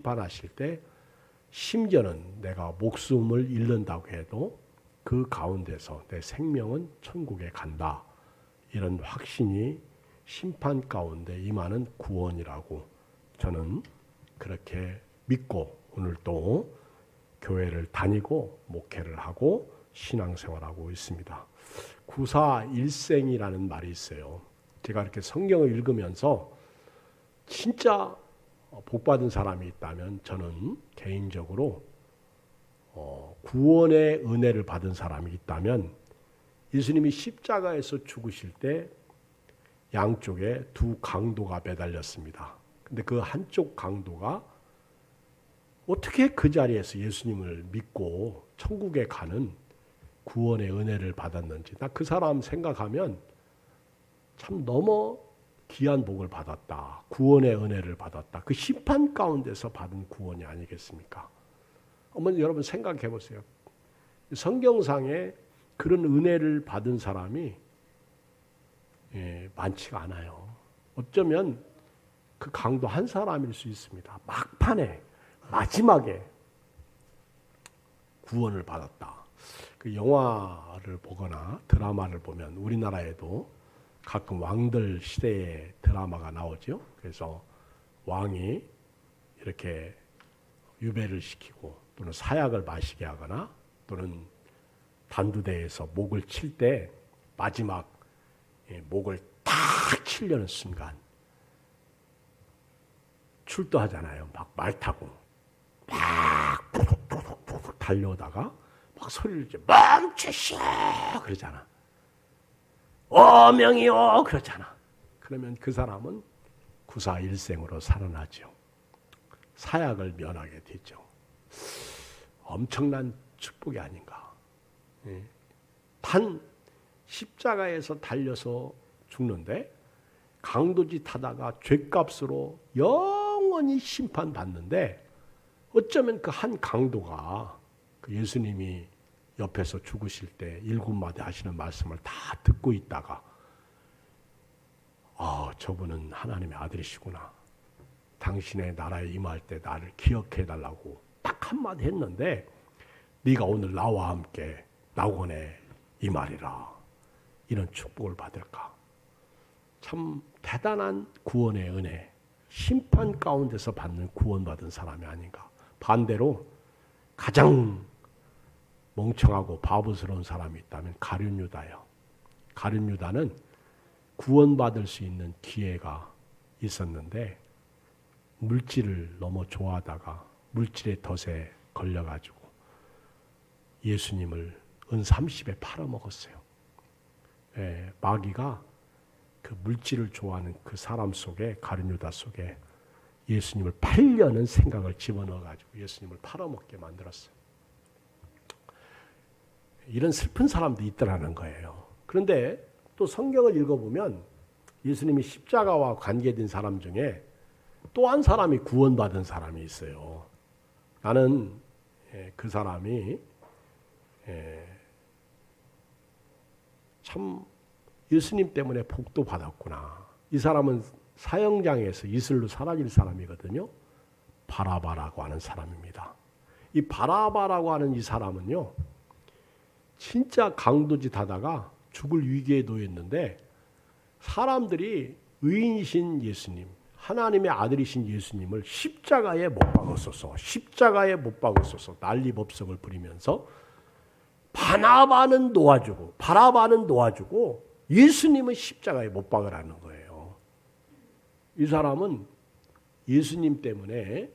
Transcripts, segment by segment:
심판하실 때 심지어는 내가 목숨을 잃는다고 해도 그 가운데서 내 생명은 천국에 간다. 이런 확신이 심판 가운데 임하는 구원이라고 저는 그렇게 믿고 오늘도 교회를 다니고 목회를 하고 신앙생활하고 있습니다. 구사일생이라는 말이 있어요. 제가 이렇게 성경을 읽으면서 진짜 복받은 사람이 있다면 저는 개인적으로 구원의 은혜를 받은 사람이 있다면 예수님이 십자가에서 죽으실 때 양쪽에 두 강도가 매달렸습니다. 근데 그 한쪽 강도가 어떻게 그 자리에서 예수님을 믿고 천국에 가는 구원의 은혜를 받았는지 나 그 사람 생각하면 참 너무 귀한 복을 받았다. 구원의 은혜를 받았다. 그 심판 가운데서 받은 구원이 아니겠습니까? 한번 여러분 생각해 보세요. 성경상에 그런 은혜를 받은 사람이 많지가 않아요. 어쩌면 그 강도 한 사람일 수 있습니다. 막판에 마지막에 구원을 받았다. 그 영화를 보거나 드라마를 보면 우리나라에도 가끔 왕들 시대의 드라마가 나오죠. 그래서 왕이 이렇게 유배를 시키고 또는 사약을 마시게 하거나 또는 단두대에서 목을 칠 때 마지막 목을 딱 치려는 순간 출두하잖아요. 막 말 타고 막 푹푹푹푹 달려오다가 막 소리를 이제 멈추시오 그러잖아. 어명이요 그러잖아. 그러면 그 사람은 구사일생으로 살아나죠. 사약을 면하게 되죠. 엄청난 축복이 아닌가. 단 십자가에서 달려서 죽는데 강도짓 하다가 죄값으로 영원히 심판받는데 어쩌면 그 한 강도가 그 예수님이 옆에서 죽으실 때 일곱마디 하시는 말씀을 다 듣고 있다가 저분은 하나님의 아들이시구나. 당신의 나라에 임할 때 나를 기억해 달라고 딱 한마디 했는데 네가 오늘 나와 함께 낙원에 임하리라. 이런 축복을 받을까. 참 대단한 구원의 은혜. 심판 가운데서 받는 구원받은 사람이 아닌가. 반대로 가장 멍청하고 바보스러운 사람이 있다면 가룟 유다예요. 가룟 유다는 구원받을 수 있는 기회가 있었는데 물질을 너무 좋아하다가 물질의 덫에 걸려가지고 예수님을 은 30에 팔아먹었어요. 마귀가 그 물질을 좋아하는 그 사람 속에 가룟 유다 속에 예수님을 팔려는 생각을 집어넣어가지고 예수님을 팔아먹게 만들었어요. 이런 슬픈 사람도 있더라는 거예요. 그런데 또 성경을 읽어보면 예수님이 십자가와 관계된 사람 중에 또 한 사람이 구원받은 사람이 있어요. 나는 그 사람이 참 예수님 때문에 복도 받았구나. 이 사람은 사형장에서 이슬로 사라질 사람이거든요. 바라바라고 하는 사람입니다. 이 바라바라고 하는 이 사람은요. 진짜 강도짓 하다가 죽을 위기에 놓였는데 사람들이 의인이신 예수님, 하나님의 아들이신 예수님을 십자가에 못 박았어서 십자가에 못 박았어서 난리법석을 부리면서 바나바는 놓아주고 바라바는 놓아주고 예수님은 십자가에 못 박으라는 거예요. 이 사람은 예수님 때문에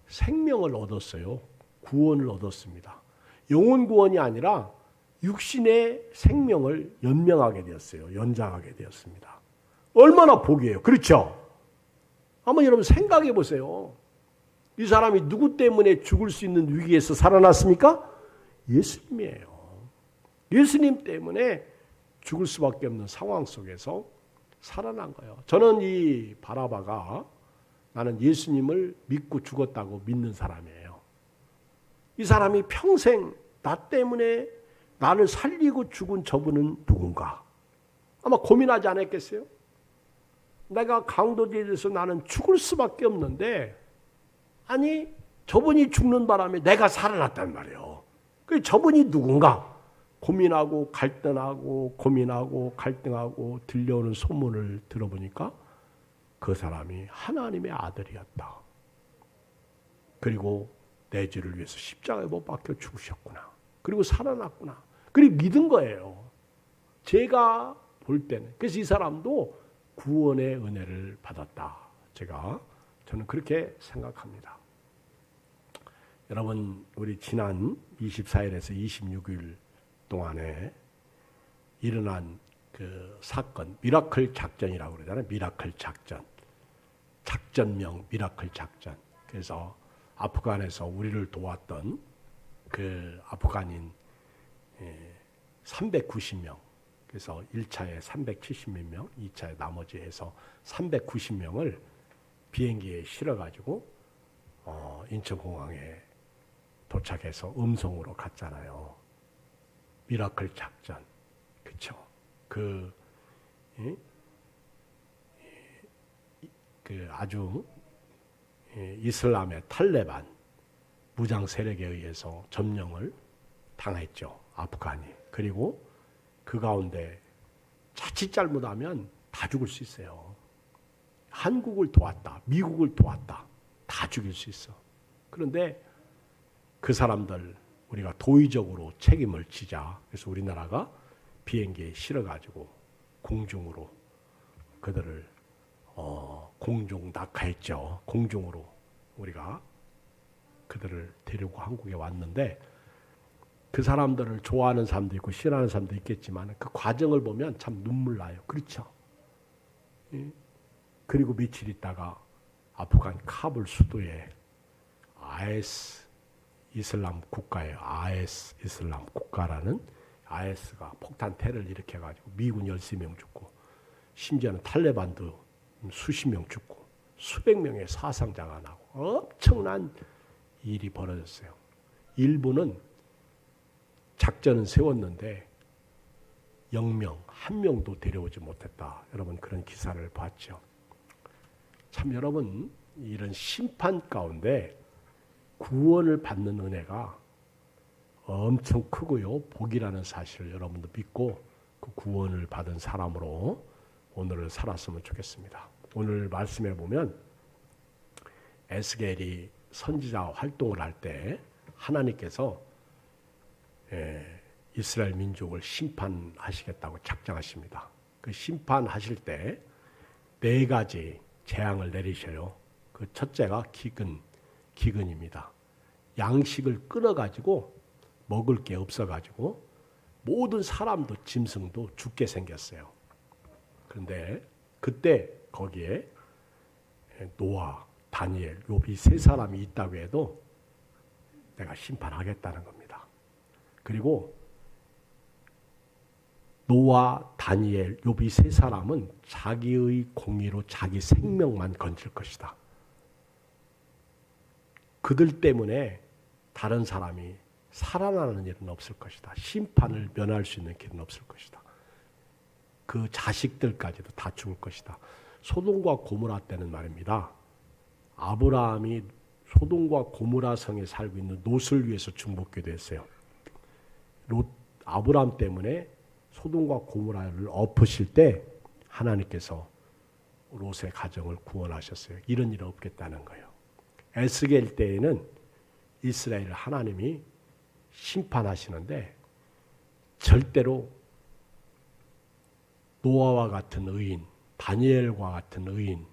생명을 얻었어요. 구원을 얻었습니다. 영혼 구원이 아니라 육신의 생명을 연명하게 되었어요. 연장하게 되었습니다. 얼마나 복이에요. 그렇죠? 한번 여러분 생각해 보세요. 이 사람이 누구 때문에 죽을 수 있는 위기에서 살아났습니까? 예수님이에요. 예수님 때문에 죽을 수밖에 없는 상황 속에서 살아난 거예요. 저는 이 바라바가 나는 예수님을 믿고 죽었다고 믿는 사람이에요. 이 사람이 평생 나 때문에 나를 살리고 죽은 저분은 누군가? 아마 고민하지 않았겠어요? 내가 강도지에서 나는 죽을 수밖에 없는데 아니 저분이 죽는 바람에 내가 살아났단 말이에요. 그 저분이 누군가 고민하고 갈등하고 고민하고 갈등하고 들려오는 소문을 들어보니까 그 사람이 하나님의 아들이었다. 그리고 내 죄를 위해서 십자가에 못 박혀 죽으셨구나. 그리고 살아났구나. 그리고 믿은 거예요. 제가 볼 때는. 그래서 이 사람도 구원의 은혜를 받았다. 저는 그렇게 생각합니다. 여러분, 우리 지난 24일에서 26일 동안에 일어난 그 사건, 미라클 작전이라고 그러잖아요. 미라클 작전. 작전명 미라클 작전. 그래서 아프간에서 우리를 도왔던 그 아프간인 390명. 그래서 1차에 370몇 명, 2차에 나머지 해서 390명을 비행기에 실어가지고 인천공항에 도착해서 음성으로 갔잖아요. 미라클 작전. 그쵸? 그 아주 이슬람의 탈레반 무장 세력에 의해서 점령을 당했죠. 아프간이. 그리고 그 가운데 자칫 잘못하면 다 죽을 수 있어요. 한국을 도왔다. 미국을 도왔다. 다 죽일 수 있어. 그런데 그 사람들 우리가 도의적으로 책임을 지자. 그래서 우리나라가 비행기에 실어가지고 공중으로 그들을 공중 낙하했죠. 공중으로 우리가 그들을 데리고 한국에 왔는데 그 사람들을 좋아하는 사람도 있고 싫어하는 사람도 있겠지만 그 과정을 보면 참 눈물 나요. 그렇죠? 그리고 며칠 있다가 아프간 카불 수도에 IS 이슬람 국가예요. IS 이슬람 국가라는 IS가 폭탄 테러를 일으켜가지고 미군 13명 죽고 심지어는 탈레반도 수십 명 죽고 수백 명의 사상자가 나고 엄청난 일이 벌어졌어요. 일부는 작전은 세웠는데 0명, 1명도 데려오지 못했다. 여러분 그런 기사를 봤죠. 참 여러분 이런 심판 가운데 구원을 받는 은혜가 엄청 크고요. 복이라는 사실을 여러분도 믿고 그 구원을 받은 사람으로 오늘을 살았으면 좋겠습니다. 오늘 말씀해 보면 에스겔이 선지자 활동을 할 때 하나님께서 이스라엘 민족을 심판하시겠다고 작정하십니다. 그 심판하실 때 4가지 재앙을 내리셔요. 그 첫째가 기근입니다. 양식을 끊어가지고 먹을 게 없어가지고 모든 사람도 짐승도 죽게 생겼어요. 그런데 그때 거기에 노아, 다니엘, 욥이 3사람이 있다고 해도 내가 심판하겠다는 겁니다. 그리고 노아, 다니엘, 욥이 3사람은 자기의 공의로 자기 생명만 건질 것이다. 그들 때문에 다른 사람이 살아나는 일은 없을 것이다. 심판을 면할 수 있는 길은 없을 것이다. 그 자식들까지도 다 죽을 것이다. 소돔과 고모라 때는 말입니다. 아브라함이 소돔과 고모라 성에 살고 있는 롯을 위해서 중복기도했어요. 아브라함 때문에 소돔과 고모라를 엎으실 때 하나님께서 롯의 가정을 구원하셨어요. 이런 일은 없겠다는 거예요. 에스겔 때에는 이스라엘을 하나님이 심판하시는데 절대로 노아와 같은 의인, 다니엘과 같은 의인,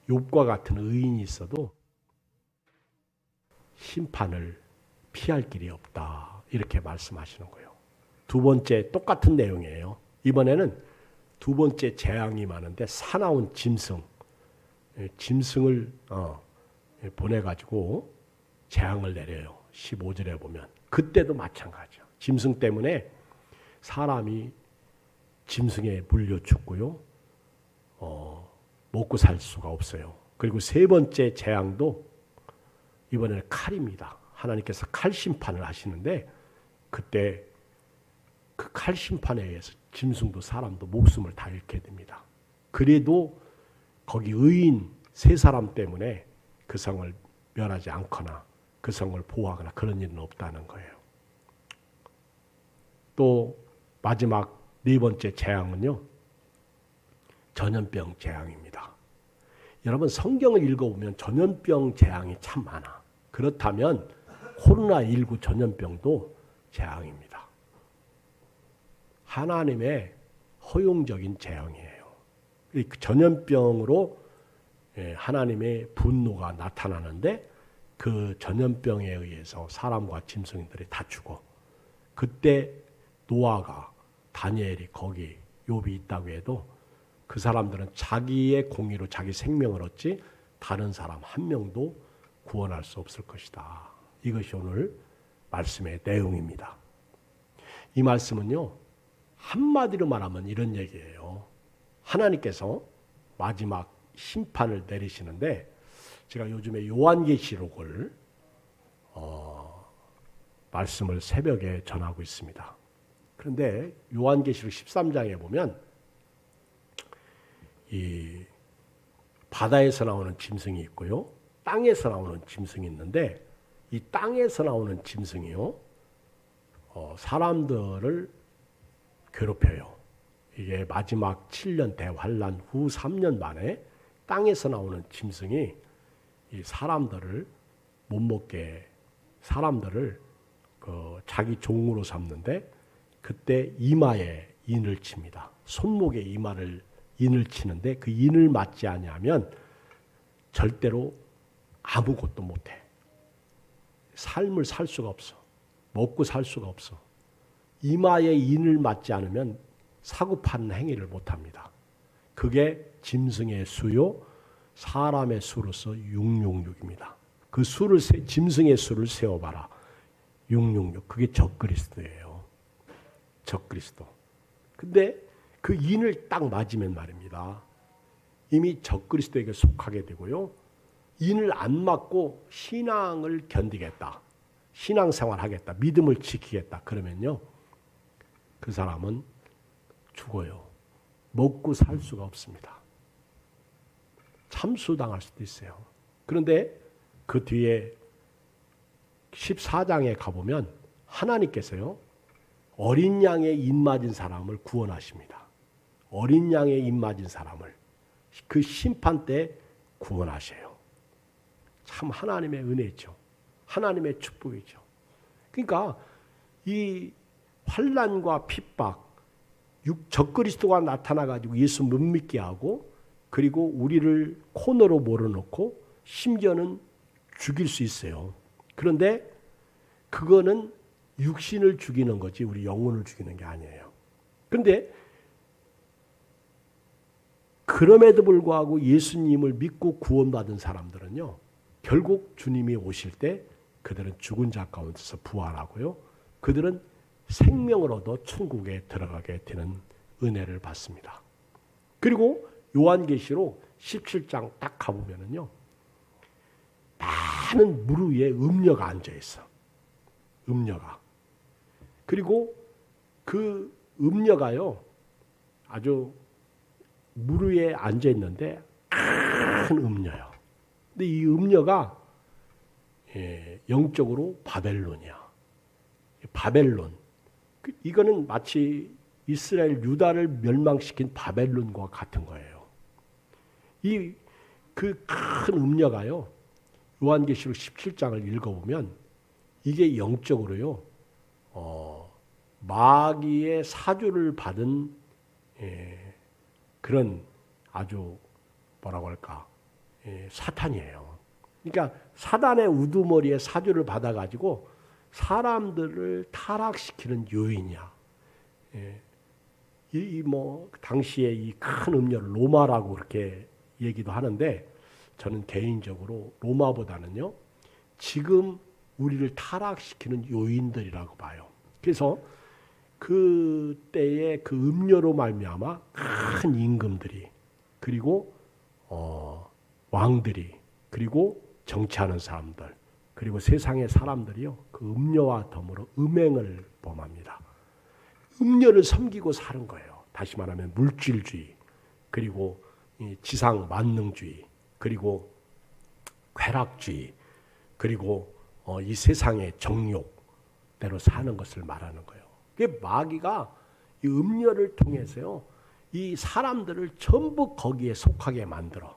욥과 같은 의인이 있어도 심판을 피할 길이 없다. 이렇게 말씀하시는 거예요. 2번째 똑같은 내용이에요. 이번에는 2번째 재앙이 많은데 사나운 짐승을 보내가지고 재앙을 내려요. 15절에 보면 그때도 마찬가지죠. 짐승 때문에 사람이 짐승에 물려 죽고요. 먹고 살 수가 없어요. 그리고 3번째 재앙도 이번에는 칼입니다. 하나님께서 칼 심판을 하시는데 그때 그 칼 심판에 의해서 짐승도 사람도 목숨을 다 잃게 됩니다. 그래도 거기 의인 3사람 때문에 그 성을 멸하지 않거나 그 성을 보호하거나 그런 일은 없다는 거예요. 또 마지막 네 번째 재앙은요, 전염병 재앙입니다. 여러분 성경을 읽어보면 전염병 재앙이 참 많아. 그렇다면 코로나19 전염병도 재앙입니다. 하나님의 허용적인 재앙이에요. 그 전염병으로 하나님의 분노가 나타나는데 그 전염병에 의해서 사람과 짐승들이 다 죽어. 그때 노아가 다니엘이 거기 욥이 있다고 해도 그 사람들은 자기의 공의로 자기 생명을 얻지 다른 사람 한 명도 구원할 수 없을 것이다. 이것이 오늘 말씀의 내용입니다. 이 말씀은요, 한마디로 말하면 이런 얘기예요. 하나님께서 마지막 심판을 내리시는데 제가 요즘에 요한계시록을 말씀을 새벽에 전하고 있습니다. 그런데 요한계시록 13장에 보면 이 바다에서 나오는 짐승이 있고요, 땅에서 나오는 짐승이 있는데 이 땅에서 나오는 짐승이요, 사람들을 괴롭혀요. 이게 마지막 7년 대환란 후 3년 만에 땅에서 나오는 짐승이 이 사람들을 못 먹게, 사람들을 자기 종으로 삼는데 그때 이마에 인을 칩니다. 손목에 인을 치는데 그 인을 맞지 아니하면 절대로 아무것도 못해. 삶을 살 수가 없어. 먹고 살 수가 없어. 이마에 인을 맞지 않으면 사고 파는 행위를 못합니다. 그게 짐승의 수요, 사람의 수로서 666입니다. 그 수를 짐승의 수를 세어봐라. 666. 그게 적그리스도예요. 적그리스도. 근데 그 인을 딱 맞으면 말입니다, 이미 적그리스도에게 속하게 되고요, 인을 안 맞고 신앙을 견디겠다, 신앙생활 하겠다, 믿음을 지키겠다 그러면요, 그 사람은 죽어요. 먹고 살 수가 없습니다. 참수당할 수도 있어요. 그런데 그 뒤에 14장에 가보면 하나님께서요, 어린 양의 인 맞은 사람을 구원하십니다. 어린 양의 인 맞은 사람을 그 심판 때 구원하셔요. 참 하나님의 은혜죠. 하나님의 축복이죠. 그러니까 이 환난과 핍박, 적그리스도가 나타나가지고 예수 못 믿게 하고, 그리고 우리를 코너로 몰아놓고 심지어는 죽일 수 있어요. 그런데 그거는 육신을 죽이는 거지 우리 영혼을 죽이는 게 아니에요. 그런데 그럼에도 불구하고 예수님을 믿고 구원받은 사람들은요, 결국 주님이 오실 때 그들은 죽은 자 가운데서 부활하고요, 그들은 생명을 얻어 천국에 들어가게 되는 은혜를 받습니다. 그리고 요한계시록 17장 딱 가보면은요, 많은 물 위에 음녀가 앉아 있어. 음녀가. 그리고 그 음녀가요, 아주 물 위에 앉아 있는데 큰 음녀요. 근데 이 음녀가 영적으로 바벨론이야. 바벨론. 이거는 마치 이스라엘 유다를 멸망시킨 바벨론과 같은 거예요. 이 그 큰 음녀가요, 요한계시록 17장을 읽어보면 이게 영적으로요, 마귀의 사주를 받은 그런 아주 뭐라고 할까, 사탄이에요. 그러니까 사단의 우두머리에 사주를 받아가지고 사람들을 타락시키는 요인이야. 당시에 이 큰 음녀를 로마라고 그렇게 얘기도 하는데, 저는 개인적으로 로마보다는요, 지금 우리를 타락시키는 요인들이라고 봐요. 그래서 그때의 그 음료로 말미암아 큰 임금들이, 그리고 왕들이, 그리고 정치하는 사람들, 그리고 세상의 사람들이요, 그 음료와 더불어 음행을 범합니다. 음료를 섬기고 사는 거예요. 다시 말하면 물질주의, 그리고 지상 만능주의, 그리고 쾌락주의, 그리고 이 세상의 정욕대로 사는 것을 말하는 거예요. 그게 마귀가 이 음녀를 통해서요, 이 사람들을 전부 거기에 속하게 만들어.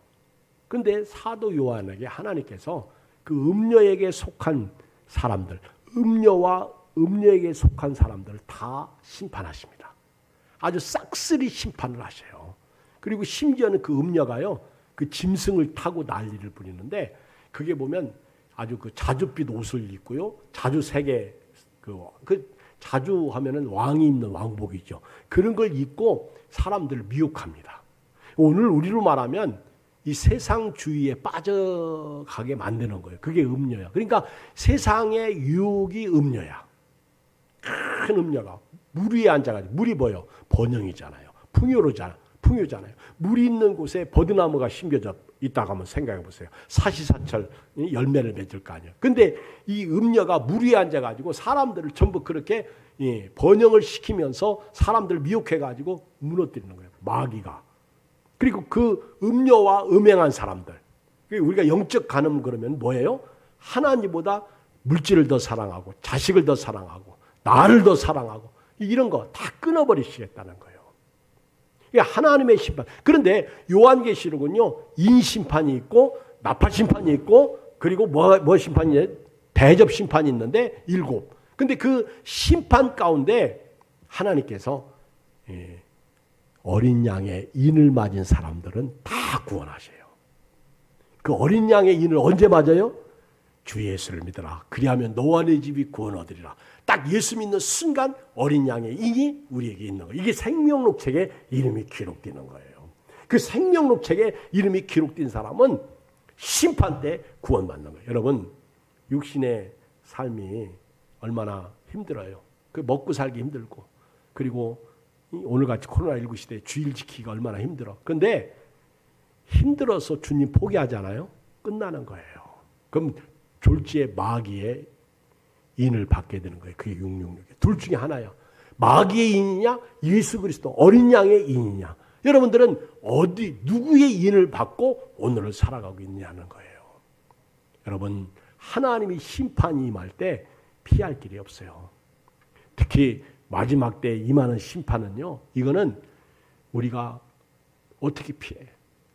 근데 사도 요한에게 하나님께서 그 음녀에게 속한 사람들, 음녀와 음녀에게 속한 사람들을 다 심판하십니다. 아주 싹쓸이 심판을 하셔요. 그리고 심지어는 그 음녀가요, 그 짐승을 타고 난리를 부리는데, 그게 보면 아주 그 자줏빛 옷을 입고요, 자주색의 그 자주 하면은 왕이 입는 왕복이죠. 그런 걸 입고 사람들을 미혹합니다. 오늘 우리로 말하면 이 세상주의에 빠져가게 만드는 거예요. 그게 음녀야. 그러니까 세상의 유혹이 음녀야. 큰 음녀가 물 위에 앉아가지고, 물이 뭐예요? 번영이잖아요. 풍요잖아요. 물이 있는 곳에 버드나무가 심겨져 있다고 한번 생각해 보세요. 사시사철 열매를 맺을 거 아니에요. 근데 이 음녀가 물 위에 앉아가지고 사람들을 전부 그렇게 번영을 시키면서 사람들을 미혹해가지고 무너뜨리는 거예요. 마귀가. 그리고 그 음녀와 음행한 사람들. 우리가 영적 간음 그러면 뭐예요? 하나님보다 물질을 더 사랑하고, 자식을 더 사랑하고, 나를 더 사랑하고, 이런 거 다 끊어버리시겠다는 거예요. 이게 하나님의 심판. 그런데 요한계시록은요, 인심판이 있고, 나팔심판이 있고, 그리고 뭐 심판이, 대접심판이 있는데 7. 근데 그 심판 가운데 하나님께서 어린 양의 인을 맞은 사람들은 다 구원하셔요. 그 어린 양의 인을 언제 맞아요? 주 예수를 믿어라. 그리하면 너와 네 집이 구원 얻으리라. 딱 예수 믿는 순간 어린 양의 인이 우리에게 있는 거예요. 이게 생명록 책에 이름이 기록되는 거예요. 그 생명록 책에 이름이 기록된 사람은 심판 때 구원받는 거예요. 여러분, 육신의 삶이 얼마나 힘들어요. 그 먹고 살기 힘들고, 그리고 오늘같이 코로나19 시대에 주일 지키기가 얼마나 힘들어. 그런데 힘들어서 주님 포기하잖아요. 끝나는 거예요. 그럼 졸지에 마귀의 인을 받게 되는 거예요. 그게 666. 둘 중에 하나야. 마귀의 인이냐, 예수 그리스도 어린 양의 인이냐. 여러분들은 누구의 인을 받고 오늘을 살아가고 있냐는 거예요. 여러분, 하나님이 심판이 임할 때 피할 길이 없어요. 특히 마지막 때 임하는 심판은요, 이거는 우리가 어떻게 피해?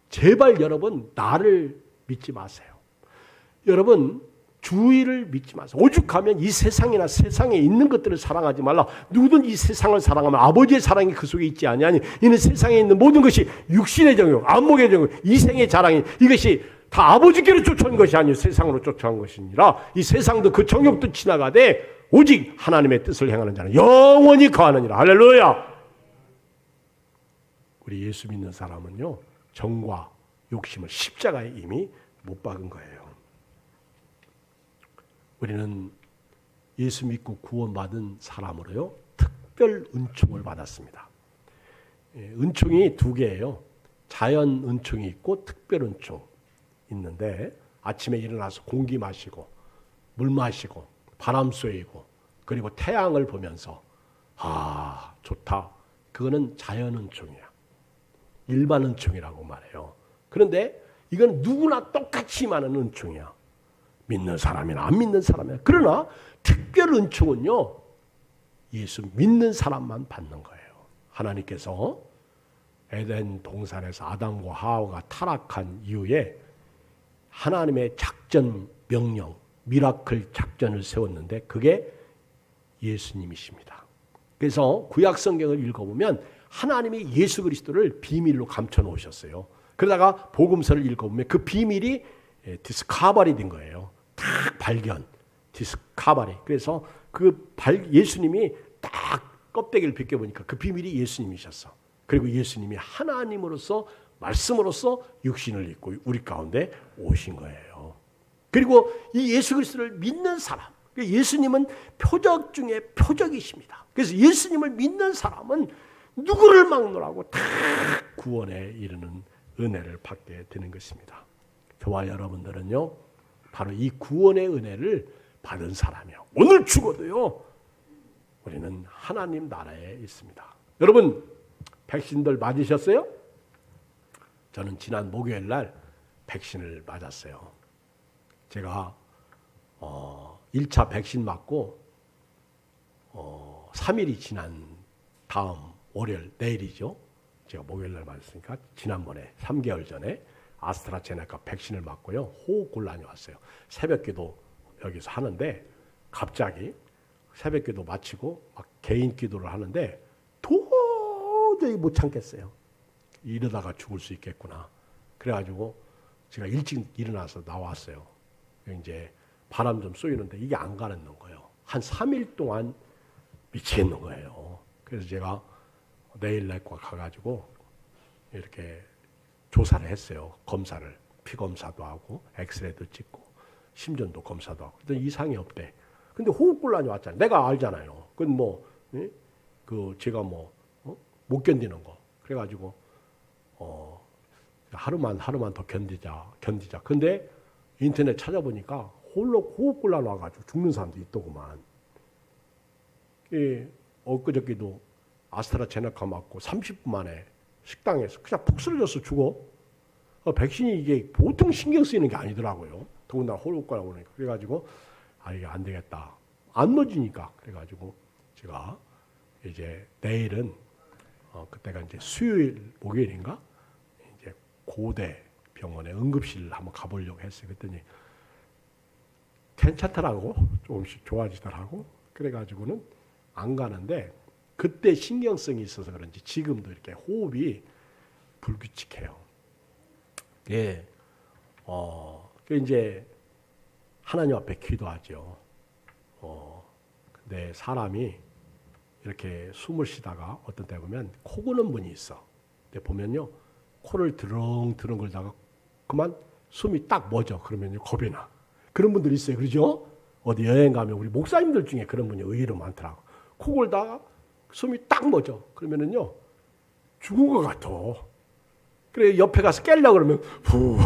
제발 여러분, 나를 믿지 마세요. 여러분, 주의를 믿지 마세요. 오죽하면 이 세상이나 세상에 있는 것들을 사랑하지 말라. 누구든 이 세상을 사랑하면 아버지의 사랑이 그 속에 있지 아니하니 이는 세상에 있는 모든 것이 육신의 정욕, 안목의 정욕, 이생의 자랑이, 이것이 다 아버지께로 쫓아온 것이 아니요 세상으로 쫓아온 것이니라. 이 세상도 그 정욕도 지나가되 오직 하나님의 뜻을 행하는 자는 영원히 거하느니라. 할렐루야. 우리 예수 믿는 사람은요, 정과 욕심을 십자가에 이미 못 박은 거예요. 우리는 예수 믿고 구원받은 사람으로요, 특별 은총을 받았습니다. 은총이 2개예요. 자연 은총이 있고 특별 은총 있는데, 아침에 일어나서 공기 마시고 물 마시고 바람 쐬고 그리고 태양을 보면서 좋다. 그거는 자연 은총이야. 일반 은총이라고 말해요. 그런데 이건 누구나 똑같이 임하는 은총이야. 믿는 사람이나 안 믿는 사람이나. 그러나 특별 은총은요, 예수 믿는 사람만 받는 거예요. 하나님께서 에덴 동산에서 아담과 하와가 타락한 이후에 하나님의 작전 명령, 미라클 작전을 세웠는데 그게 예수님이십니다. 그래서 구약 성경을 읽어보면 하나님이 예수 그리스도를 비밀로 감춰 놓으셨어요. 그러다가 복음서를 읽어보면 그 비밀이 디스카바리 된 거예요. 딱 발견, 디스카바리. 그래서 예수님이 딱 껍데기를 벗겨보니까 그 비밀이 예수님이셨어. 그리고 예수님이 하나님으로서, 말씀으로서 육신을 입고 우리 가운데 오신 거예요. 그리고 이 예수 그리스도를 믿는 사람, 예수님은 표적 중에 표적이십니다. 그래서 예수님을 믿는 사람은 누구를 막론하고 다 구원에 이르는 은혜를 받게 되는 것입니다. 저와 여러분들은요, 바로 이 구원의 은혜를 받은 사람이요, 오늘 죽어도요, 우리는 하나님 나라에 있습니다. 여러분, 백신들 맞으셨어요? 저는 지난 목요일 날 백신을 맞았어요. 제가 1차 백신 맞고 3일이 지난 다음 월요일, 내일이죠. 제가 목요일날 맞았으니까 지난번에 3개월 전에 아스트라제네카 백신을 맞고요. 호흡곤란이 왔어요. 새벽기도 여기서 하는데 갑자기 새벽기도 마치고 막 개인 기도를 하는데 도저히 못 참겠어요. 이러다가 죽을 수 있겠구나. 그래가지고 제가 일찍 일어나서 나왔어요. 이제 바람 좀 쏘이는데 이게 안 가는 거예요. 한 3일 동안 미치겠는 거예요. 그래서 제가 내일 내과 가가지고 이렇게 조사를 했어요. 검사를. 피 검사도 하고 엑스레이도 찍고 심전도 검사도 하고. 그랬더니 이상이 없대. 근데 호흡곤란이 왔잖아요. 내가 알잖아요. 그건 뭐, 제가 뭐, 못 견디는 거. 그래가지고, 하루만 더 견디자. 근데 인터넷 찾아보니까 호흡곤란 와가지고 죽는 사람도 있더구만. 엊그저께도 아스트라제네카 맞고 30분 만에 식당에서 그냥 푹 쓰러져서 죽어. 백신이 이게 보통 신경 쓰이는 게 아니더라고요. 더군다나 호흡곤란 오니까. 그래가지고, 이게 안 되겠다. 안 넣어지니까. 그래가지고 제가 이제 내일은, 그때가 이제 수요일, 목요일인가? 이제 고대 병원에 응급실 한번 가보려고 했어요. 그랬더니 괜찮더라고. 조금씩 좋아지더라고. 그래가지고는 안 가는데 그때 신경성이 있어서 그런지 지금도 이렇게 호흡이 불규칙해요. 예. 이제 하나님 앞에 기도하죠. 근데 사람이 이렇게 숨을 쉬다가 어떤 때 보면 코 고는 분이 있어. 근데 보면요. 코를 드렁드렁 걸다가 그만 숨이 딱 멎어. 그러면요. 겁이 나. 그런 분들 있어요. 그러죠? 어디 여행 가면 우리 목사님들 중에 그런 분이 의외로 많더라고. 코 골다가 숨이 딱 멎어. 그러면은요. 죽은 것 같아. 그래 옆에 가서 깰려고 그러면 후.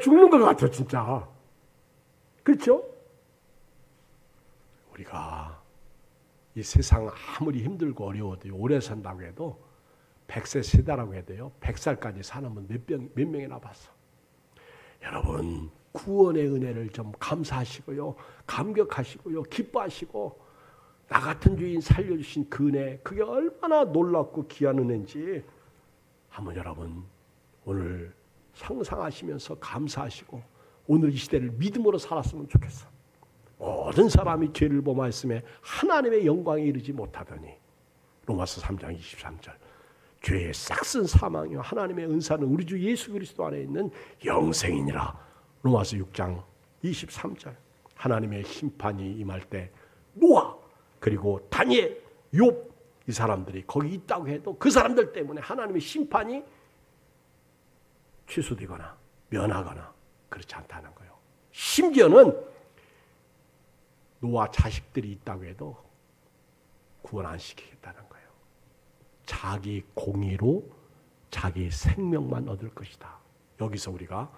죽는 것 같아 진짜. 그렇죠? 우리가 이 세상 아무리 힘들고 어려워도 오래 산다고 해도 100세 세다라고 해도요. 100살까지 사는 분 몇 명이나 봤어. 여러분 구원의 은혜를 좀 감사하시고요. 감격하시고요. 기뻐하시고 나 같은 주인 살려주신 그 은혜 그게 얼마나 놀랍고 귀한 은혜인지 한번 여러분 오늘 상상하시면서 감사하시고 오늘 이 시대를 믿음으로 살았으면 좋겠어. 모든 사람이 죄를 범하였음에 하나님의 영광에 이르지 못하더니 로마서 3장 23절 죄의 싹슨 사망이요 하나님의 은사는 우리 주 예수 그리스도 안에 있는 영생이니라. 로마서 6장 23절 하나님의 심판이 임할 때 노아 그리고 다니엘, 욥 이 사람들이 거기 있다고 해도 그 사람들 때문에 하나님의 심판이 취소되거나 면하거나 그렇지 않다는 거예요. 심지어는 노아 자식들이 있다고 해도 구원 안 시키겠다는 거예요. 자기 공의로 자기 생명만 얻을 것이다. 여기서 우리가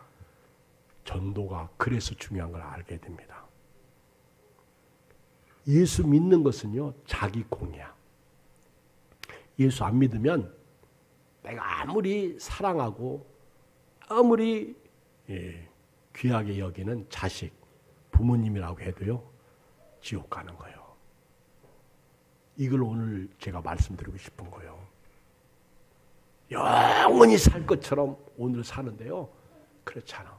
전도가 그래서 중요한 걸 알게 됩니다. 예수 믿는 것은요. 자기 공의야. 예수 안 믿으면 내가 아무리 사랑하고 아무리 귀하게 여기는 자식, 부모님이라고 해도요. 지옥 가는 거예요. 이걸 오늘 제가 말씀드리고 싶은 거예요. 영원히 살 것처럼 오늘 사는데요. 그렇잖아.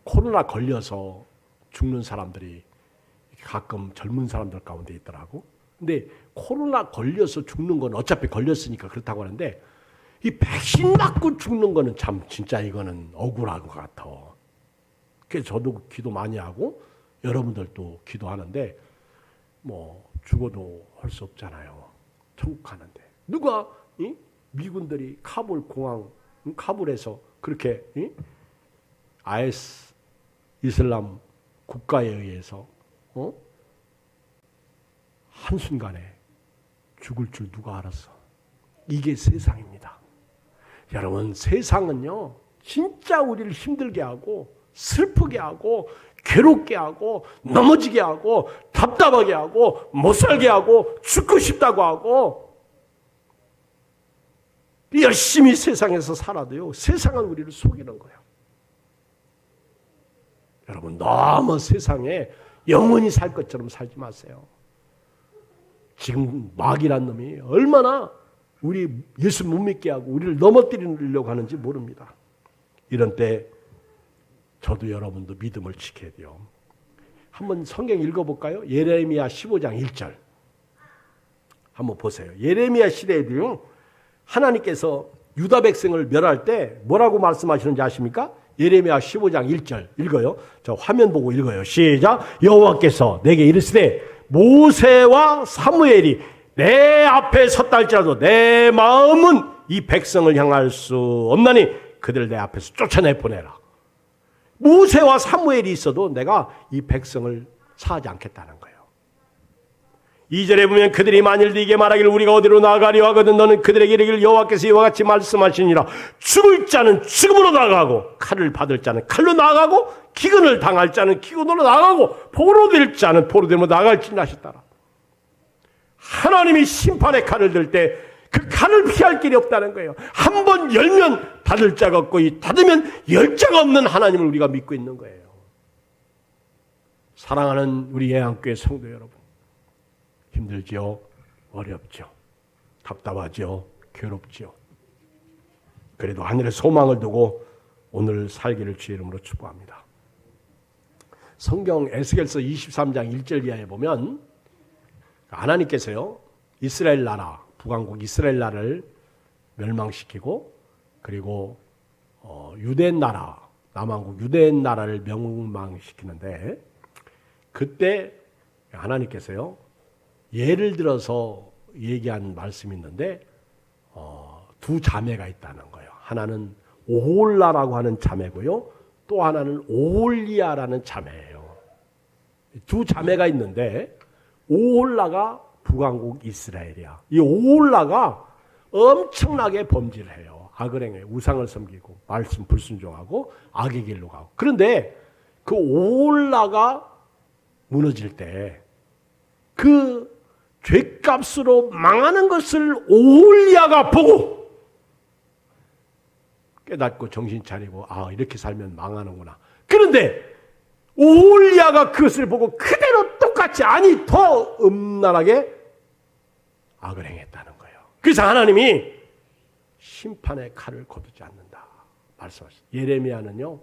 코로나 걸려서 죽는 사람들이 가끔 젊은 사람들 가운데 있더라고. 근데 코로나 걸려서 죽는 건 어차피 걸렸으니까 그렇다고 하는데 이 백신 맞고 죽는 거는 참 진짜 이거는 억울한 것 같아. 그래서 저도 기도 많이 하고 여러분들도 기도하는데 뭐 죽어도 할 수 없잖아요. 천국 가는데 누가 미군들이 카불 공항 카불에서 그렇게 IS 이슬람 국가에 의해서 한순간에 죽을 줄 누가 알았어. 이게 세상입니다. 여러분 세상은요 진짜 우리를 힘들게 하고 슬프게 하고 괴롭게 하고 넘어지게 하고 답답하게 하고 못살게 하고 죽고 싶다고 하고 열심히 세상에서 살아도요 세상은 우리를 속이는 거예요. 여러분 너무 세상에 영원히 살 것처럼 살지 마세요. 지금 마귀란 놈이 얼마나 우리 예수 못 믿게 하고 우리를 넘어뜨리려고 하는지 모릅니다. 이런 때 저도 여러분도 믿음을 지켜야 돼요. 한번 성경 읽어볼까요? 예레미야 15장 1절 한번 보세요. 예레미야 시대에도요 하나님께서 유다 백성을 멸할 때 뭐라고 말씀하시는지 아십니까? 예레미야 15장 1절 읽어요. 저 화면 보고 읽어요. 시작. 여호와께서 내게 이르시되 모세와 사무엘이 내 앞에 섰다 할지라도 내 마음은 이 백성을 향할 수 없나니 그들을 내 앞에서 쫓아내 보내라. 모세와 사무엘이 있어도 내가 이 백성을 사하지 않겠다는 거예요. 2절에 보면 그들이 만일 네게 말하기를 우리가 어디로 나가려 하거든 너는 그들에게 이르기를 여호와께서 이와 같이 말씀하시니라. 죽을 자는 죽음으로 나가고 칼을 받을 자는 칼로 나가고 기근을 당할 자는 기근으로 나가고 포로될 자는 포로되므로 나갈지니 하셨더라. 하나님이 심판의 칼을 들 때 그 칼을 피할 길이 없다는 거예요. 한 번 열면 닫을 자가 없고 닫으면 열 자가 없는 하나님을 우리가 믿고 있는 거예요. 사랑하는 우리 예양교회 성도 여러분, 힘들죠? 어렵죠? 답답하죠? 괴롭죠? 그래도 하늘에 소망을 두고 오늘 살기를 주의 이름으로 축복합니다. 성경 에스겔서 23장 1절 이하에 보면 하나님께서요 이스라엘 나라 북왕국 이스라엘 나라를 멸망시키고 그리고 유대 나라 남왕국 유대 나라를 멸망시키는데 그때 하나님께서요 예를 들어서 얘기한 말씀이 있는데 두 자매가 있다는 거예요. 하나는 오홀라라고 하는 자매고요. 또 하나는 오홀리아라는 자매예요. 두 자매가 있는데 오홀라가 북왕국 이스라엘이야. 이 오홀라가 엄청나게 범죄를 해요. 악을 행해요. 우상을 섬기고 말씀 불순종하고 악의 길로 가고. 그런데 그 오홀라가 무너질 때 그 죄값으로 망하는 것을 오홀리아가 보고 깨닫고 정신 차리고 아 이렇게 살면 망하는구나. 그런데 오홀리아가 그것을 보고 그대로 똑같이 아니 더 음란하게 악을 행했다는 거예요. 그래서 하나님이 심판의 칼을 거두지 않는다 말씀하셨어요. 예레미야는요.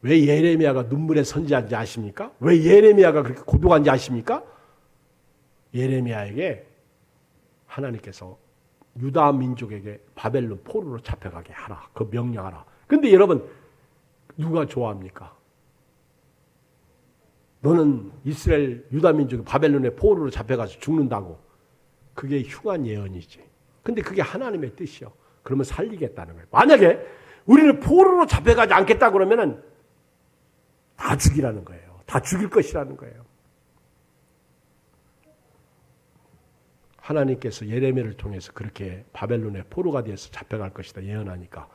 왜 예레미야가 눈물에 선지한지 아십니까? 왜 예레미야가 그렇게 고독한지 아십니까? 예레미야에게 하나님께서 유다 민족에게 바벨론 포로로 잡혀가게 하라. 그 명령하라. 그런데 여러분 누가 좋아합니까? 너는 이스라엘 유다 민족이 바벨론의 포로로 잡혀가서 죽는다고. 그게 흉한 예언이지. 근데 그게 하나님의 뜻이요. 그러면 살리겠다는 거예요. 만약에 우리는 포로로 잡혀가지 않겠다 그러면은 다 죽이라는 거예요. 다 죽일 것이라는 거예요. 하나님께서 예레미야를 통해서 그렇게 바벨론의 포로가 되어서 잡혀갈 것이다 예언하니까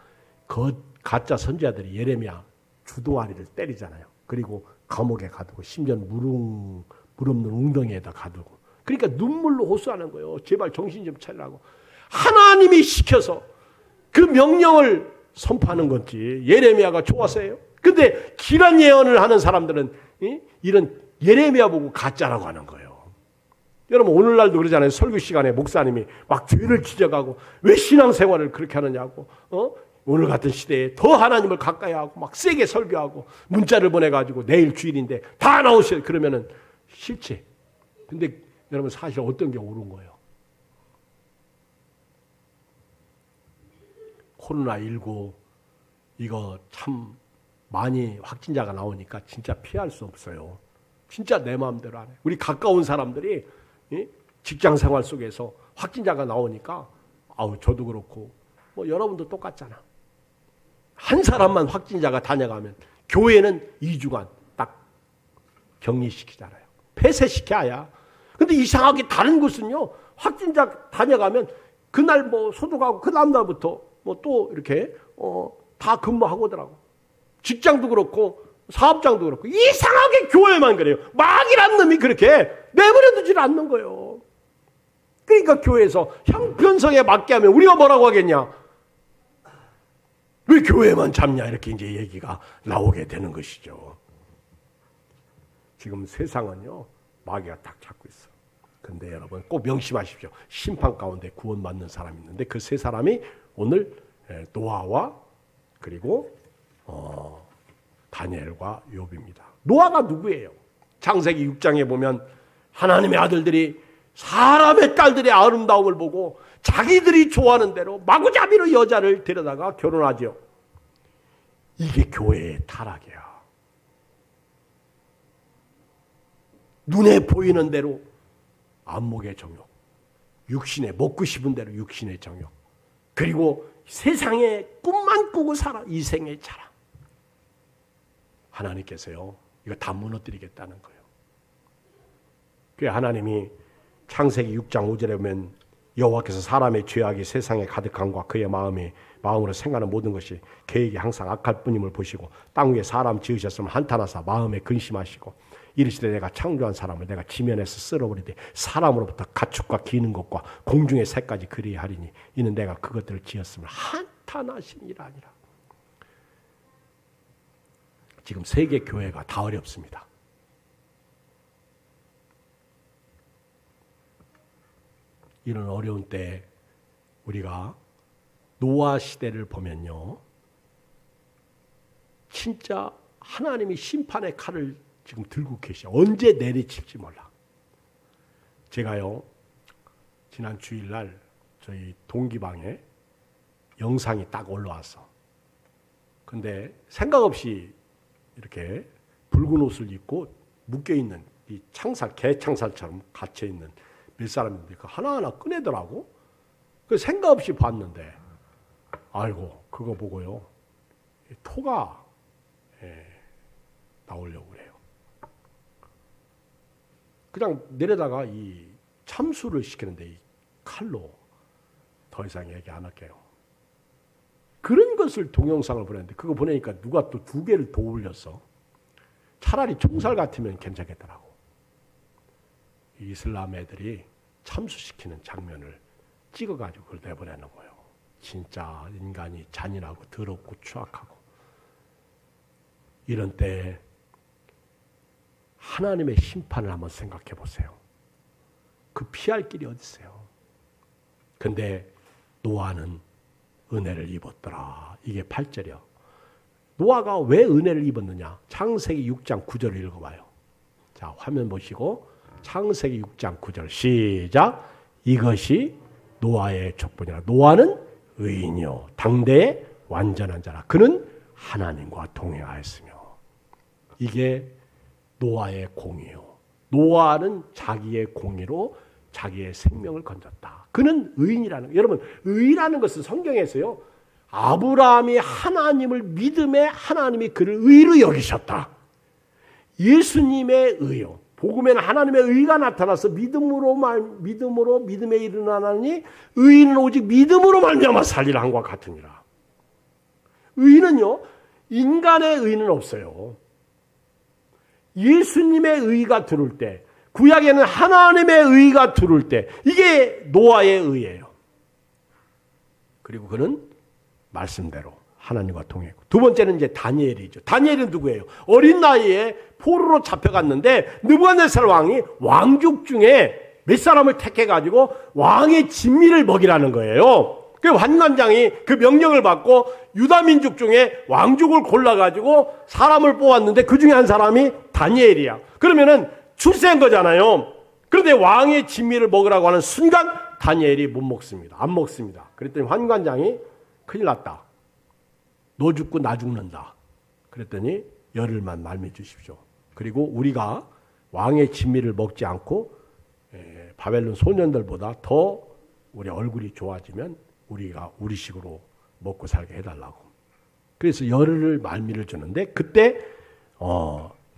그 가짜 선지자들이 예레미야 주둥아리를 때리잖아요. 그리고 감옥에 가두고 심지어 물 없는 웅덩이에다 가두고 그러니까 눈물로 호소하는 거예요. 제발 정신 좀 차리라고. 하나님이 시켜서 그 명령을 선포하는 건지 예레미야가 좋아서요. 근데 길한 예언을 하는 사람들은 이런 예레미야 보고 가짜라고 하는 거예요. 여러분 오늘날도 그러잖아요. 설교 시간에 목사님이 막 죄를 지적하고 왜 신앙생활을 그렇게 하느냐고 오늘 같은 시대에 더 하나님을 가까이 하고 막 세게 설교하고 문자를 보내가지고 내일 주일인데 다 나오셔 그러면은 싫지. 근데 여러분 사실 어떤 게 옳은 거예요? 코로나19 이거 참 많이 확진자가 나오니까 진짜 피할 수 없어요. 진짜 내 마음대로 안 해. 우리 가까운 사람들이 직장 생활 속에서 확진자가 나오니까 저도 그렇고 뭐 여러분도 똑같잖아. 한 사람만 확진자가 다녀가면 교회는 2주간 딱 격리시키잖아요. 폐쇄시켜야. 근데 이상하게 다른 곳은요. 확진자 다녀가면 그날 뭐 소독하고 그 다음날부터 뭐 또 이렇게 다 근무하고 오더라고. 직장도 그렇고 사업장도 그렇고 이상하게 교회만 그래요. 마귀란 놈이 그렇게 내버려두질 않는 거예요. 그러니까 교회에서 형편성에 맞게 하면 우리가 뭐라고 하겠냐. 왜 교회만 잡냐 이렇게 이제 얘기가 나오게 되는 것이죠. 지금 세상은요 마귀가 딱 잡고 있어. 근데 여러분 꼭 명심하십시오. 심판 가운데 구원받는 사람이 있는데 그 세 사람이 오늘 노아와 그리고 다니엘과 욥입니다. 노아가 누구예요? 창세기 6장에 보면 하나님의 아들들이 사람의 딸들의 아름다움을 보고 자기들이 좋아하는 대로 마구잡이로 여자를 데려다가 결혼하죠. 이게 교회의 타락이야. 눈에 보이는 대로 안목의 정욕, 육신에 먹고 싶은 대로 육신의 정욕, 그리고 세상에 꿈만 꾸고 살아 이생의 자랑. 하나님께서요 이거 다 무너뜨리겠다는 거예요. 그래서 하나님이 창세기 6장 5절에 보면 여호와께서 사람의 죄악이 세상에 가득함과 그의 마음으로 생각하는 모든 것이 계획이 항상 악할 뿐임을 보시고 땅 위에 사람 지으셨으면 한탄하사 마음에 근심하시고 이르시되 내가 창조한 사람을 내가 지면에서 쓸어버리되 사람으로부터 가축과 기는 것과 공중의 새까지 그리하리니 이는 내가 그것들을 지었으면 한탄하시니라 아니라. 지금 세계 교회가 다 어렵습니다. 이런 어려운 때 우리가 노아 시대를 보면요, 진짜 하나님이 심판의 칼을 지금 들고 계셔. 언제 내리칠지 몰라. 제가요 지난 주일날 저희 동기방에 영상이 딱 올라왔어. 근데 생각 없이 이렇게 붉은 옷을 입고 묶여있는 이 창살, 개 창살처럼 갇혀있는 몇 사람인데 그 하나하나 꺼내더라고. 그 생각 없이 봤는데 아이고 그거 보고요 토가 나오려고 그래요. 그냥 내려다가 이 참수를 시키는데 이 칼로 더 이상 얘기 안 할게요. 그런 것을 동영상을 보냈는데 그거 보내니까 누가 또 2개를 더 올렸어. 차라리 총살 같으면 괜찮겠더라고. 이슬람 애들이 참수시키는 장면을 찍어가지고 그걸 내보내는 거예요. 진짜 인간이 잔인하고 더럽고 추악하고. 이런 때 하나님의 심판을 한번 생각해 보세요. 그 피할 길이 어디 있어요? 근데 노아는 은혜를 입었더라. 이게 8절이요. 노아가 왜 은혜를 입었느냐? 창세기 6장 9절을 읽어봐요. 자, 화면 보시고 창세기 6장 9절 시작. 이것이 노아의 족보니라. 노아는 의인이요 당대의 완전한 자라. 그는 하나님과 동행하였으며. 이게 노아의 공이요. 노아는 자기의 공의로 자기의 생명을 건졌다. 그는 의인이라는, 여러분 의라는 것은 성경에서요 아브라함이 하나님을 믿음에 하나님이 그를 의로 여기셨다. 예수님의 의요. 복음에는 하나님의 의가 나타나서 믿음으로 믿음에 이르나니 의인은 오직 믿음으로 말미암아 살리라 한과 같으니라. 의는요 인간의 의는 없어요. 예수님의 의가 들어올 때, 구약에는 하나님의 의가 들어올 때, 이게 노아의 의예요. 그리고 그는 말씀대로 하나님과 동행했고, 두 번째는 이제 다니엘이죠. 다니엘은 누구예요? 어린 나이에 포로로 잡혀갔는데 느부갓네살 왕이 왕족 중에 몇 사람을 택해가지고 왕의 진미를 먹이라는 거예요. 그 환관장이 그 명령을 받고 유다 민족 중에 왕족을 골라가지고 사람을 뽑았는데 그 중에 한 사람이 다니엘이야. 그러면은 출세한 거잖아요. 그런데 왕의 진미를 먹으라고 하는 순간 다니엘이 못 먹습니다. 안 먹습니다. 그랬더니 환관장이 큰일 났다. 너 죽고 나 죽는다. 그랬더니 열흘만 말미 주십시오. 그리고 우리가 왕의 진미를 먹지 않고 바벨론 소년들보다 더 우리 얼굴이 좋아지면 우리가 우리식으로 먹고 살게 해달라고. 그래서 열흘을 말미를 주는데 그때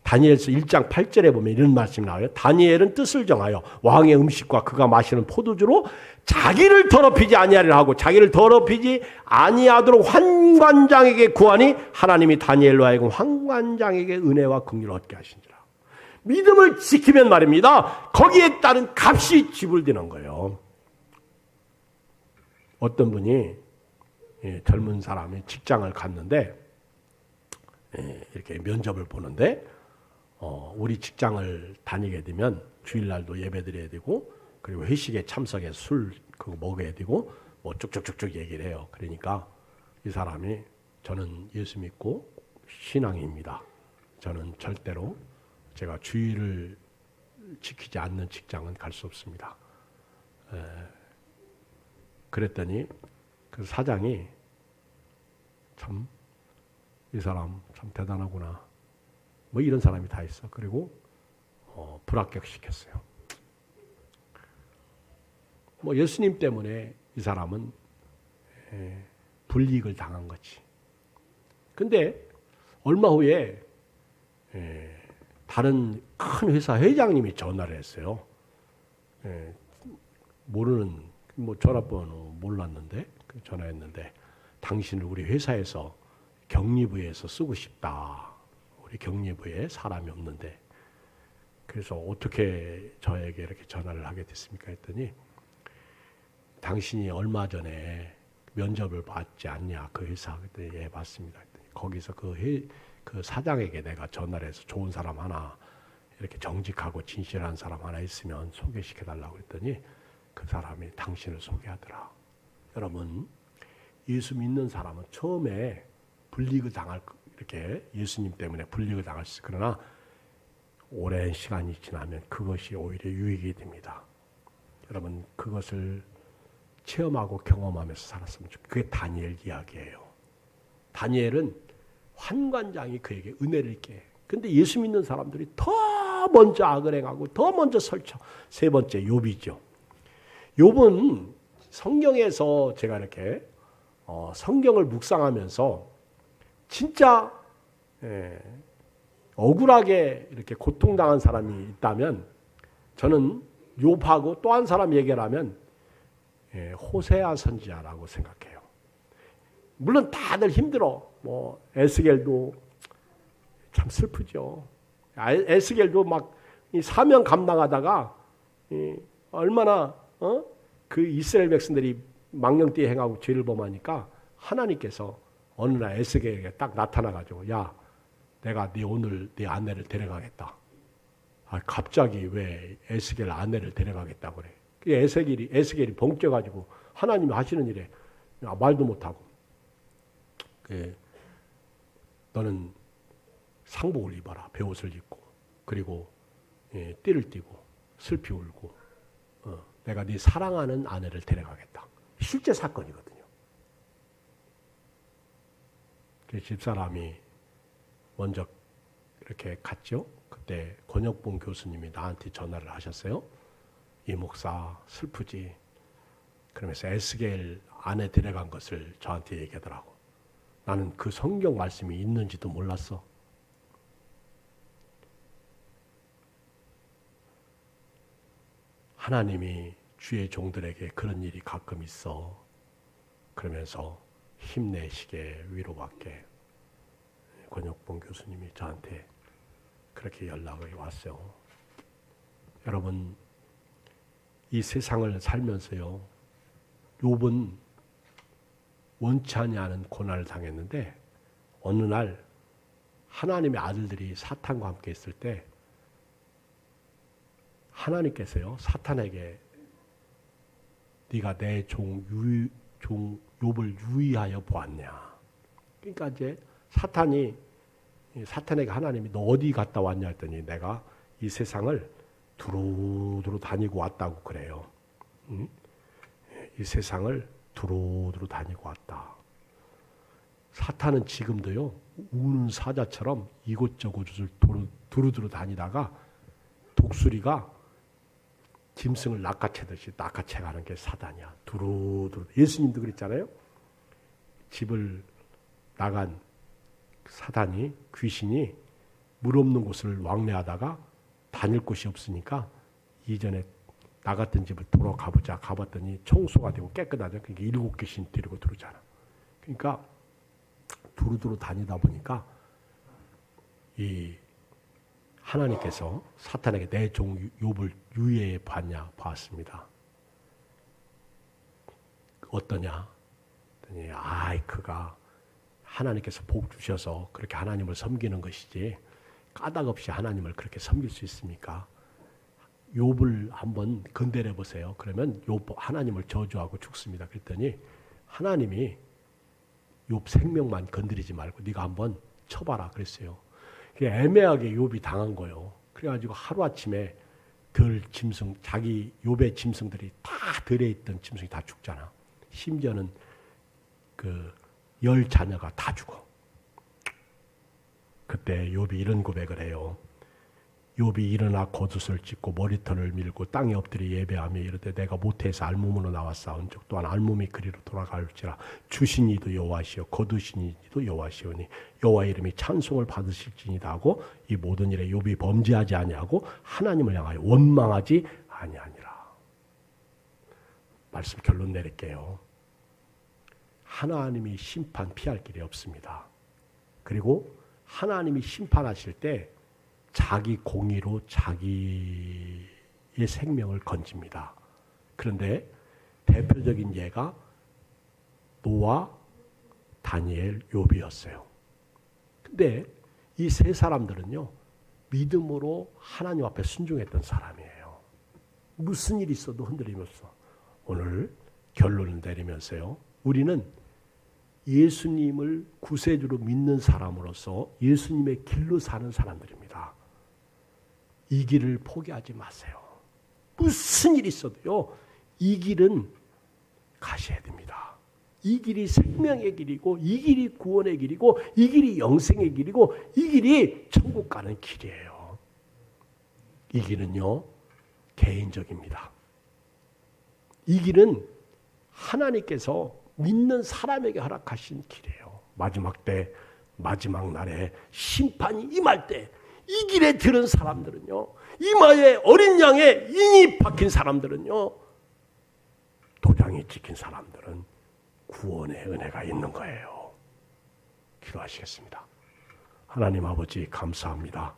다니엘서 1장 8절에 보면 이런 말씀이 나와요. 다니엘은 뜻을 정하여 왕의 음식과 그가 마시는 포도주로 자기를 더럽히지 아니하리라 하고 자기를 더럽히지 아니하도록 환관장에게 구하니 하나님이 다니엘로 하여금 환관장에게 은혜와 긍휼을 얻게 하신지라. 믿음을 지키면 말입니다. 거기에 따른 값이 지불되는 거예요. 어떤 분이 젊은 사람이 직장을 갔는데 이렇게 면접을 보는데 우리 직장을 다니게 되면 주일날도 예배드려야 되고 그리고 회식에 참석해서 술 그거 먹어야 되고 뭐 쭉쭉쭉쭉 얘기를 해요. 그러니까 이 사람이 저는 예수 믿고 신앙입니다. 저는 절대로 제가 주의를 지키지 않는 직장은 갈 수 없습니다. 그랬더니 그 사장이 참 이 사람 참 대단하구나. 뭐 이런 사람이 다 있어. 그리고 불합격시켰어요. 뭐 예수님 때문에 이 사람은 불이익을 당한 거지. 근데 얼마 후에 다른 큰 회사 회장님이 전화를 했어요. 모르는 뭐 전화번호 몰랐는데 전화했는데 당신을 우리 회사에서 격리부에서 쓰고 싶다. 우리 격리부에 사람이 없는데 그래서 어떻게 저에게 이렇게 전화를 하게 됐습니까? 했더니 당신이 얼마 전에 면접을 봤지 않냐 그 회사. 그랬더니 예 봤습니다. 했더니 거기서 그 사장에게 내가 전화를 해서 좋은 사람 하나 이렇게 정직하고 진실한 사람 하나 있으면 소개시켜달라고 했더니 그 사람이 당신을 소개하더라. 여러분 예수 믿는 사람은 처음에 불이익을 당할 이렇게 예수님 때문에 불이익을 당할 수 있어요. 그러나 오랜 시간이 지나면 그것이 오히려 유익이 됩니다. 여러분 그것을 체험하고 경험하면서 살았으면 좋겠어요. 그게 다니엘 이야기예요. 다니엘은 환관장이 그에게 은혜를 있게. 근데 예수 믿는 사람들이 더 먼저 악을 행하고 더 먼저 설쳐. 세 번째 욥이죠. 욥은 성경에서 제가 이렇게 성경을 묵상하면서 진짜 억울하게 이렇게 고통당한 사람이 있다면 저는 욥하고 또 한 사람 얘기를 하면 호세아 선지자라고 생각해요. 물론 다들 힘들어. 뭐 에스겔도 참 슬프죠. 에스겔도 막 이 사명 감당하다가 얼마나 그 이스라엘 백성들이 망령되이 행하고 죄를 범하니까 하나님께서 어느 날 에스겔에게 딱 나타나가지고 야 내가 네 오늘 네 아내를 데려가겠다. 갑자기 왜 에스겔 아내를 데려가겠다고 그래. 에스겔이 벙쪄가지고 하나님이 하시는 일에 말도 못하고 너는 상복을 입어라. 베옷을 입고 그리고 띠를 띠고 슬피 울고 내가 네 사랑하는 아내를 데려가겠다. 실제 사건이거든요. 집사람이 먼저 이렇게 갔죠. 그때 권혁봉 교수님이 나한테 전화를 하셨어요. 이 목사 슬프지. 그러면서 에스겔 아내 데려간 것을 저한테 얘기하더라고. 나는 그 성경 말씀이 있는지도 몰랐어. 하나님이 주의 종들에게 그런 일이 가끔 있어. 그러면서 힘내시게 위로받게 권혁봉 교수님이 저한테 그렇게 연락이 왔어요. 여러분 이 세상을 살면서요. 욥은 원치 않은 고난을 당했는데 어느 날 하나님의 아들들이 사탄과 함께 있을 때 하나님께서요. 사탄에게 네가 내 종 욥을 유의하여 보았냐. 그러니까 이제 사탄에게 하나님이 너 어디 갔다 왔냐 했더니 내가 이 세상을 두루두루 다니고 왔다고 그래요. 이 세상을 두루두루 다니고 왔다. 사탄은 지금도요. 우는 사자처럼 이곳저곳을 두루두루 다니다가 독수리가 짐승을 낚아채듯이 낚아채가는 게 사단이야. 두루두루. 예수님도 그랬잖아요. 집을 나간 사단이 귀신이 물 없는 곳을 왕래하다가 다닐 곳이 없으니까 이전에 나갔던 집을 돌아가보자. 가봤더니 청소가 되고 깨끗하죠. 그러니까 7귀신 데리고 들어오잖아. 그러니까 두루두루 다니다 보니까 이 하나님께서 사탄에게 내 종 욥을 유의해 봤냐 봤습니다. 어떠냐? 그가 하나님께서 복 주셔서 그렇게 하나님을 섬기는 것이지 까닭 없이 하나님을 그렇게 섬길 수 있습니까? 욥을 한번 건드려 보세요. 그러면 욥 하나님을 저주하고 죽습니다. 그랬더니 하나님이 욥 생명만 건드리지 말고 네가 한번 쳐봐라 그랬어요. 애매하게 욥이 당한 거예요. 그래가지고 하루아침에 자기 욥의 짐승들이 다 들에 있던 짐승이 다 죽잖아. 심지어는 그 10자녀가 다 죽어. 그때 욥이 이런 고백을 해요. 욥이 일어나 겉옷을 찢고 머리털을 밀고 땅에 엎드려 예배하며 이르되 내가 모태에서 알몸으로 나왔사온즉 또한 알몸이 그리로 돌아갈지라 주신 이도 여호와시요 거두신 이도 여호와시오니 여호와 이름이 찬송을 받으실지니다 하고 이 모든 일에 욥이 범죄하지 아니하고 하나님을 향하여 원망하지 아니하니라. 말씀 결론 내릴게요. 하나님이 심판 피할 길이 없습니다. 그리고 하나님이 심판하실 때 자기 공의로 자기의 생명을 건집니다. 그런데 대표적인 예가 노아, 다니엘, 욥이었어요. 근데 이 세 사람들은요, 믿음으로 하나님 앞에 순종했던 사람이에요. 무슨 일이 있어도 흔들리면서 오늘 결론을 내리면서요, 우리는 예수님을 구세주로 믿는 사람으로서 예수님의 길로 사는 사람들입니다. 이 길을 포기하지 마세요. 무슨 일이 있어도요, 이 길은 가셔야 됩니다. 이 길이 생명의 길이고, 이 길이 구원의 길이고, 이 길이 영생의 길이고, 이 길이 천국 가는 길이에요. 이 길은요, 개인적입니다. 이 길은 하나님께서 믿는 사람에게 허락하신 길이에요. 마지막 때, 마지막 날에 심판이 임할 때 이 길에 들은 사람들은요, 이마에 어린 양의 인이 박힌 사람들은요, 도장이 찍힌 사람들은 구원의 은혜가 있는 거예요. 기도하시겠습니다. 하나님 아버지 감사합니다.